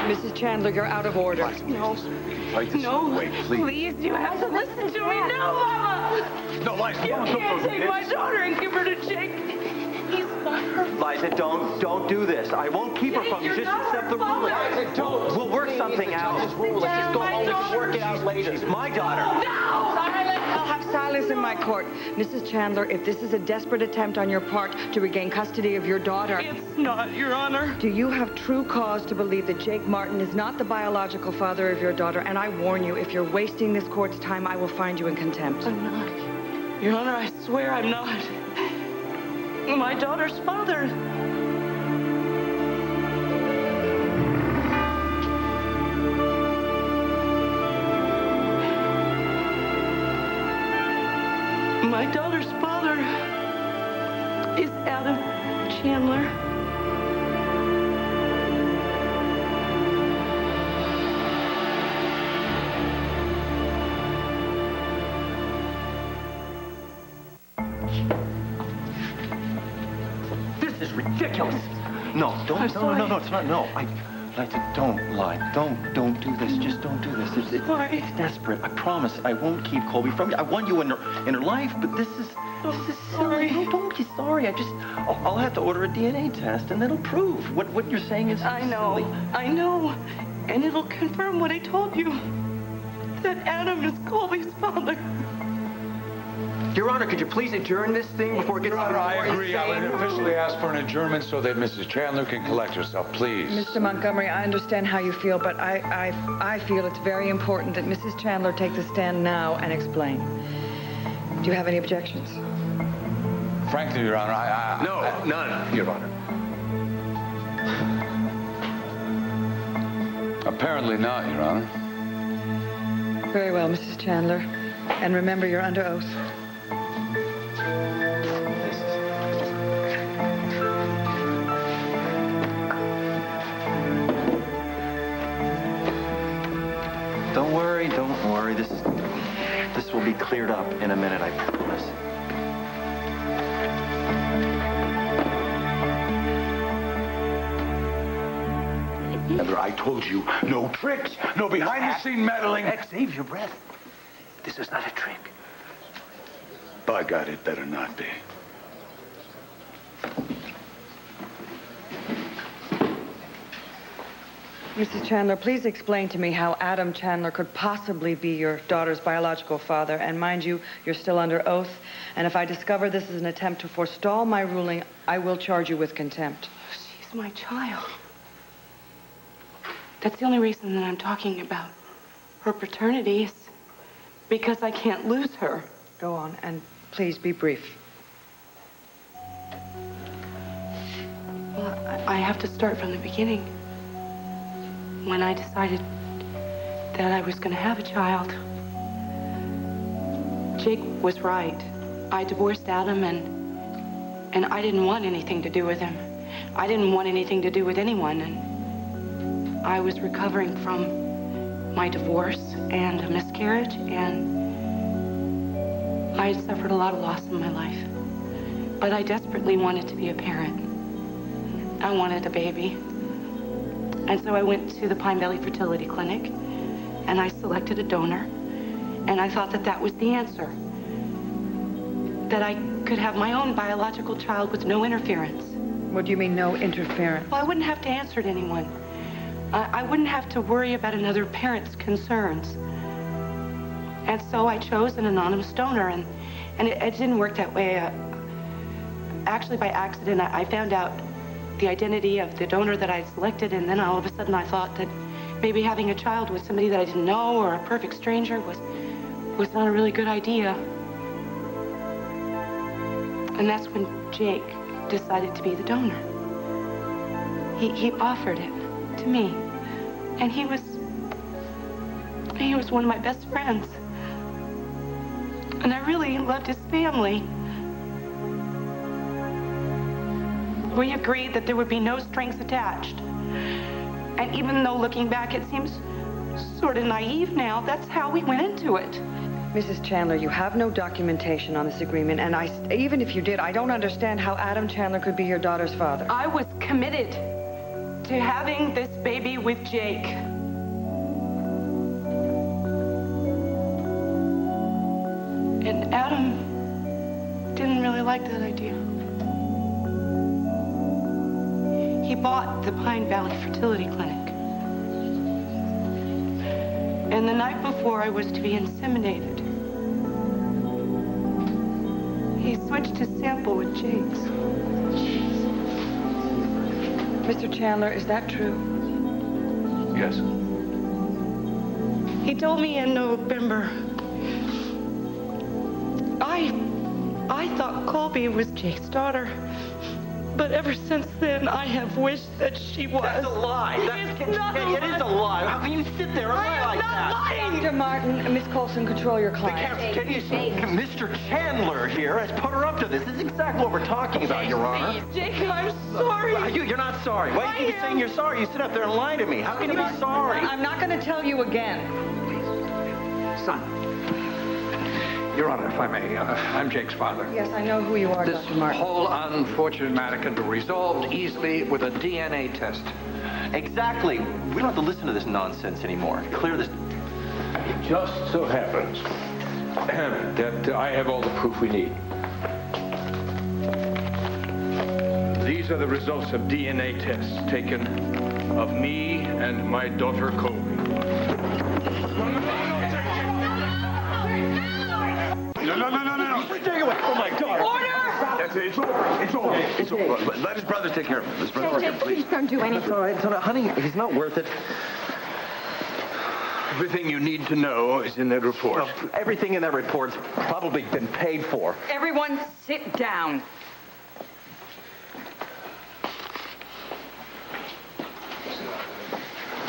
Mrs. Chandler, you're out of order. No. No. Wait, please. Please, you have to listen to me. No, Mama. No, Liza, You can't take my daughter and give her to Jake. He's not her. Liza, don't do this. I won't keep her from you. Just accept the ruling. Liza, don't. We'll work something out. Let's just go home and work it out later. She's my daughter. No! I'll have silence in my court. Mrs. Chandler, if this is a desperate attempt on your part to regain custody of your daughter... It's not, Your Honor. Do you have true cause to believe that Jake Martin is not the biological father of your daughter? And I warn you, if you're wasting this court's time, I will find you in contempt. I'm not. Your Honor, I swear I'm not. My daughter's father. My daughter's father is Adam Chandler. This is ridiculous. No, don't. No, it's not. No, Liza, don't lie. Don't do this. Just don't do this. It's desperate. I promise. I won't keep Colby from you. I want you in her life, but this is silly. No, don't be sorry. I'll have to order a DNA test, and that'll prove what you're saying is silly. I know. And it'll confirm what I told you. That Adam is Colby's father. Your Honor, could you please adjourn this thing before it gets... Your Honor, I agree. I would officially ask for an adjournment so that Mrs. Chandler can collect herself, please. Mr. Montgomery, I understand how you feel, but I feel it's very important that Mrs. Chandler take the stand now and explain. Do you have any objections? Frankly, Your Honor, None, Your Honor. Apparently not, Your Honor. Very well, Mrs. Chandler. And remember, you're under oath. Don't worry. This will be cleared up in a minute, I promise. Heather, I told you, no tricks, no behind-the-scene meddling. Save your breath. This is not a trick. By God, it better not be. Mrs. Chandler, please explain to me how Adam Chandler could possibly be your daughter's biological father. And mind you, you're still under oath. And if I discover this is an attempt to forestall my ruling, I will charge you with contempt. She's my child. That's the only reason that I'm talking about her paternity is because I can't lose her. Go on, and please be brief. Well, I have to start from the beginning. When I decided that I was going to have a child, Jake was right. I divorced Adam, and I didn't want anything to do with him. I didn't want anything to do with anyone, and I was recovering from my divorce and a miscarriage, and I had suffered a lot of loss in my life. But I desperately wanted to be a parent. I wanted a baby. And so I went to the Pine Valley Fertility Clinic, and I selected a donor, and I thought that that was the answer. That I could have my own biological child with no interference. What do you mean, no interference? Well, I wouldn't have to answer to anyone. I wouldn't have to worry about another parent's concerns. And so I chose an anonymous donor, and it didn't work that way. Actually, by accident, I found out the identity of the donor that I selected, and then all of a sudden I thought that maybe having a child with somebody that I didn't know or a perfect stranger was not a really good idea. And that's when Jake decided to be the donor. He offered it to me, and he was one of my best friends, and I really loved his family. We agreed that there would be no strings attached. And even though looking back it seems sort of naive now, that's how we went into it. Mrs. Chandler, you have no documentation on this agreement, and even if you did, I don't understand how Adam Chandler could be your daughter's father. I was committed to having this baby with Jake. And Adam didn't really like that idea. He bought the Pine Valley Fertility Clinic. And the night before I was to be inseminated, he switched his sample with Jake's. Mr. Chandler, is that true? Yes. He told me in November. I thought Colby was Jake's daughter. But ever since then, I have wished that she was. That's a lie. It is not a It is a lie. How can you sit there and lie like that? Dr. Martin, Miss Colson, control your client. Can you see? Mr. Chandler here has put her up to this. This is exactly what we're talking about, Your Honor. Jake, I'm sorry. You're not sorry. Why are you saying you're sorry? You sit up there and lie to me. How can you be sorry? I'm not going to tell you again. Son. Your Honor, if I may, I'm Jake's father. Yes, I know who you are, This Dr. Martin. whole unfortunate matter can be resolved easily with a DNA test. Exactly. We don't have to listen to this nonsense anymore. Clear this. It just so happens that I have all the proof we need. These are the results of DNA tests taken of me and my daughter Colby. No. Stay away from my daughter. That's it. It's over. It's over. Let his brothers take care of him. His brother, Jake, please don't do anything. It's all right. Honey, he's not worth it. Everything you need to know is in that report. Well, everything in that report's probably been paid for. Everyone sit down.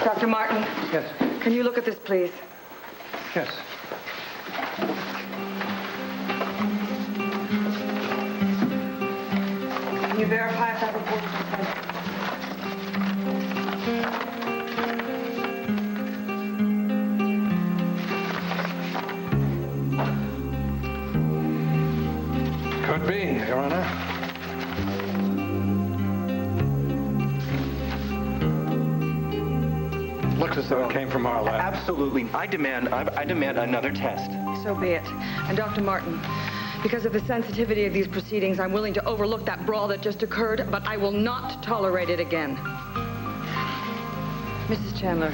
Dr. Martin. Yes. Can you look at this, please? Yes. Can you verify if that report is correct? Could be, Your Honor. Looks as though it came from our lab. Absolutely. I demand another test. So be it. And Dr. Martin, because of the sensitivity of these proceedings, I'm willing to overlook that brawl that just occurred, but I will not tolerate it again. Mrs. Chandler,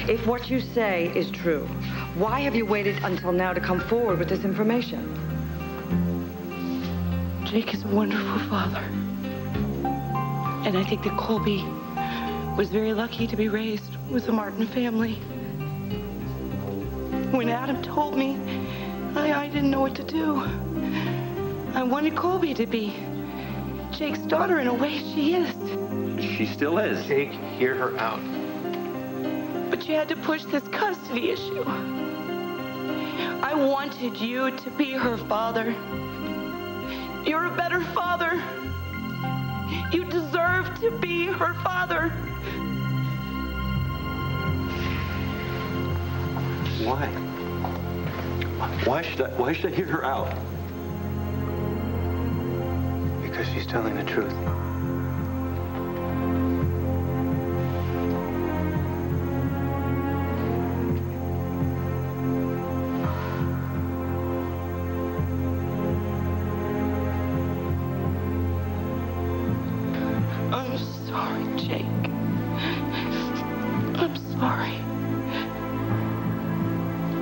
if what you say is true, why have you waited until now to come forward with this information? Jake is a wonderful father. And I think that Colby was very lucky to be raised with the Martin family. When Adam told me, I didn't know what to do. I wanted Colby to be Jake's daughter in a way she is. She still is. Jake, hear her out. But you had to push this custody issue. I wanted you to be her father. You're a better father. You deserve to be her father. Why? Why should I hear her out? Because she's telling the truth. I'm sorry, Jake. I'm sorry.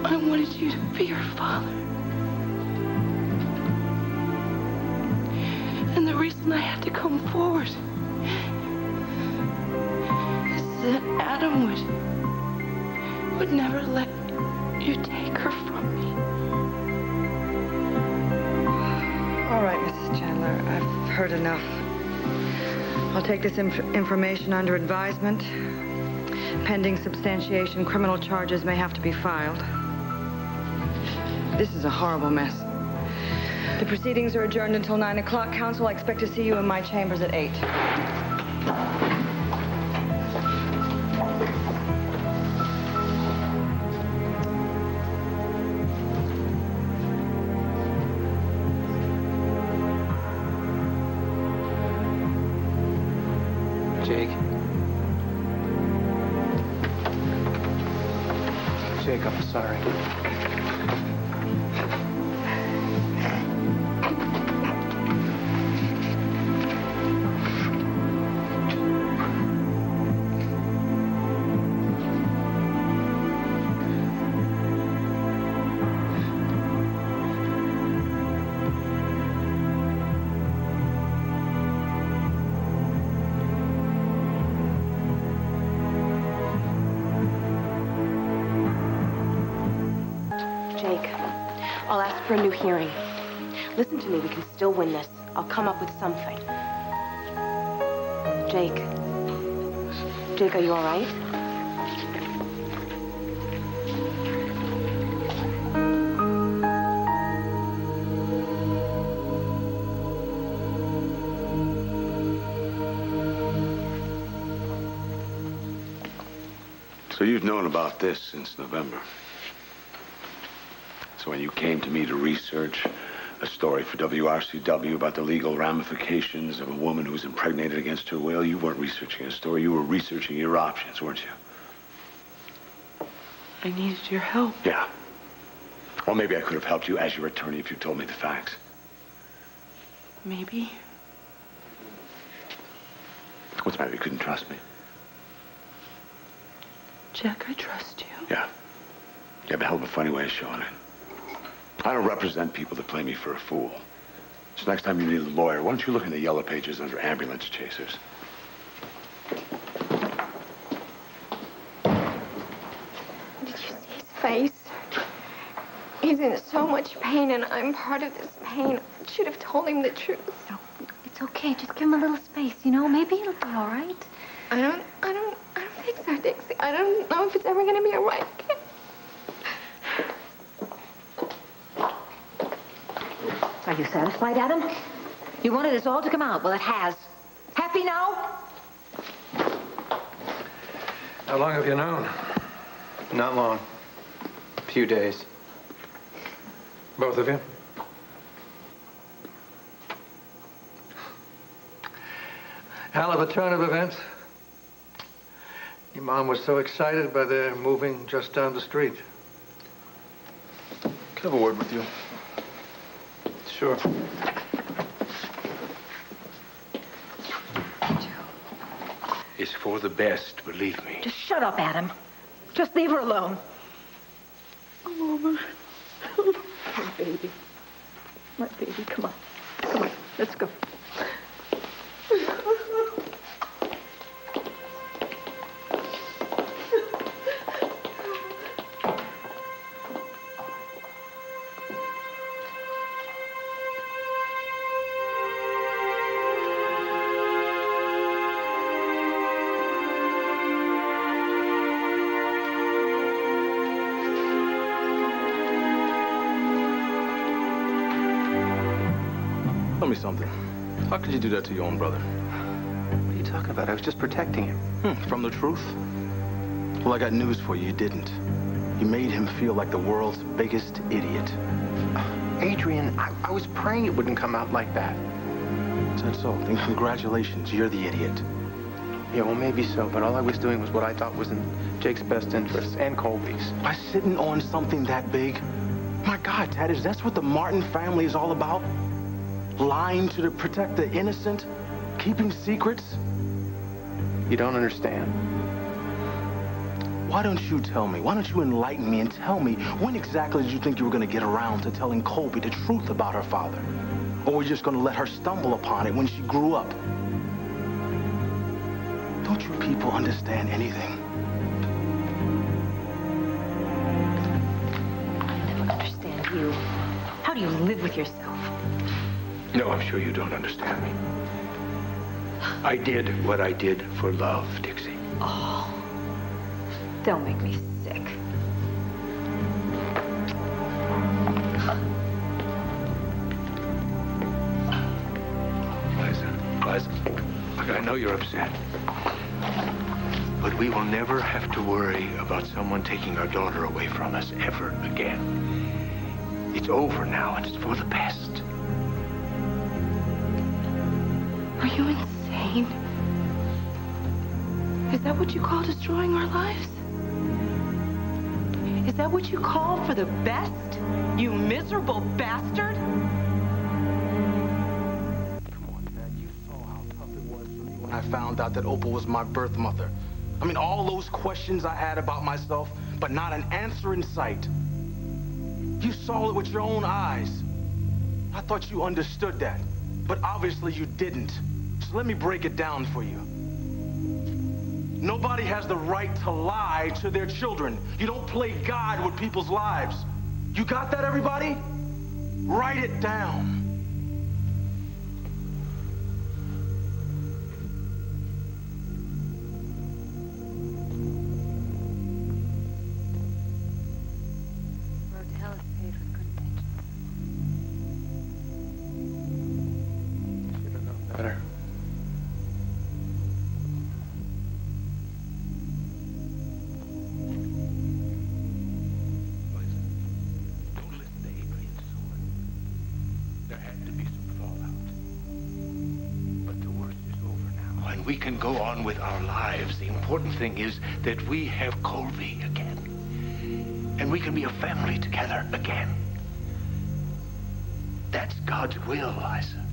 I wanted you to be her father. And the reason I had to come forward is that Adam would never let you take her from me. All right, Mrs. Chandler, I've heard enough. I'll take this information under advisement. Pending substantiation, criminal charges may have to be filed. This is a horrible mess. The proceedings are adjourned until 9 o'clock. Counsel, I expect to see you in my chambers at 8. Jake, Jake, I'm sorry. Jake, I'll ask for a new hearing. Listen to me, we can still win this. I'll come up with something. Jake. Jake, are you all right? So you've known about this since November. So when you came to me to research a story for WRCW about the legal ramifications of a woman who was impregnated against her will, you weren't researching a story, you were researching your options, weren't you? I needed your help. Yeah. Well, maybe I could have helped you as your attorney if you told me the facts. Maybe. What's the matter? You couldn't trust me? Jack, I trust you. Yeah. You have a hell of a funny way of showing it. I don't represent people that play me for a fool. So next time you need a lawyer, why don't you look in the yellow pages under ambulance chasers? Did you see his face? He's in so much pain, and I'm part of this pain. I should have told him the truth. No, it's okay. Just give him a little space, you know? Maybe it'll be all right. I don't think so, Dixie. I don't know if it's ever gonna be all right. Are you satisfied, Adam? You wanted this all to come out. Well, it has. Happy now? How long have you known? Not long. A few days. Both of you? Hell of a turn of events. Your mom was so excited by their moving just down the street. Can I have a word with you? Sure. It's for the best, believe me. Just shut up, Adam. Just leave her alone. Oh, Mama. My baby. My baby, come on. Come on, let's go. Tell me something. How could you do that to your own brother? What are you talking about? I was just protecting him. From the truth? Well, I got news for you. You didn't. You made him feel like the world's biggest idiot. Adrian, I was praying it wouldn't come out like that. Is that so? Then congratulations. You're the idiot. Yeah, well, maybe so, but all I was doing was what I thought was in Jake's best interests and Colby's. By sitting on something that big? My God, Tad, is that what the Martin family is all about? Lying to protect the innocent? Keeping secrets? You don't understand. Why don't you tell me? Why don't you enlighten me and tell me when exactly did you think you were going to get around to telling Colby the truth about her father? Or were you just going to let her stumble upon it when she grew up? Don't you people understand anything? I never understand you. How do you live with yourself? No, I'm sure you don't understand me. I did what I did for love, Dixie. Oh, don't make me sick. Liza, look, I know you're upset. But we will never have to worry about someone taking our daughter away from us ever again. It's over now, and it's for the best. Are you insane? Is that what you call destroying our lives? Is that what you call for the best? You miserable bastard? Come on, Dad. You saw how tough it was for me when I found out that Opal was my birth mother. I mean, all those questions I had about myself, but not an answer in sight. You saw it with your own eyes. I thought you understood that, but obviously you didn't. So let me break it down for you. Nobody has the right to lie to their children. You don't play God with people's lives. You got that, everybody? Write it down. Road to hell is paved with good intentions. Should have known better. Don't listen to Adrian's sword. There had to be some fallout. But the worst is over now. And we can go on with our lives. The important thing is that we have Colby again. And we can be a family together again. That's God's will, Liza.